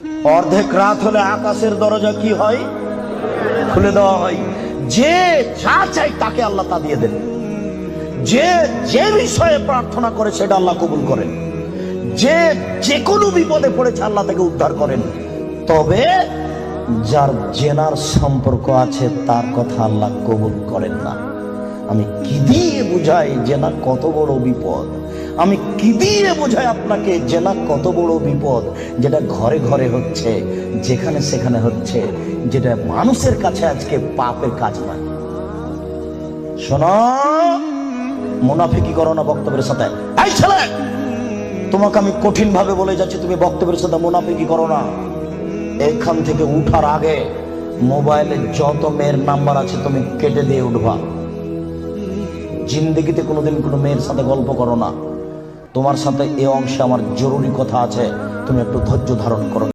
অর্ধেক রাত হলে আকাশের দরজা কি হয়? খুলে দেওয়া হয়। যে যা চাই তাকে আল্লাহ তা দিয়ে দেন। যে যে বিষয়ে প্রার্থনা করে সেটা আল্লাহ কবুল করেন। যে যে কোনো বিপদে পড়েছে আল্লাহ তাকে উদ্ধার করেন। তবে যার জেনার সম্পর্ক আছে তার কথা আল্লাহ কবুল করেন না। আমি কি দিয়ে বুঝাই জেনা কত বড় বিপদ? আমি কি দিয়ে বোঝাই আপনাকে জেনা কত বড় বিপদ? যেটা ঘরে ঘরে হচ্ছে, যেখানে সেখানে হচ্ছে, যেটা মানুষের কাছে আজকে পাপের কাজ নয়। শোনো, মুনাফিকি করো না বক্তব্যের সাথে। এই ছেলে, তোমাকে আমি কঠিন ভাবে বলে যাচ্ছি, তুমি বক্তব্যের সাথে মুনাফিকি করো না। এখান থেকে উঠার আগে মোবাইলে যত মেয়ের নাম্বার আছে তুমি কেটে দিয়ে উঠবা। জিন্দেগিতে কোনোদিন কোনো মেয়ের সাথে গল্প করো না। তোমার সাথে এ অংশে আমার জরুরি কথা আছে, তুমি একটু ধৈর্য ধারণ করো।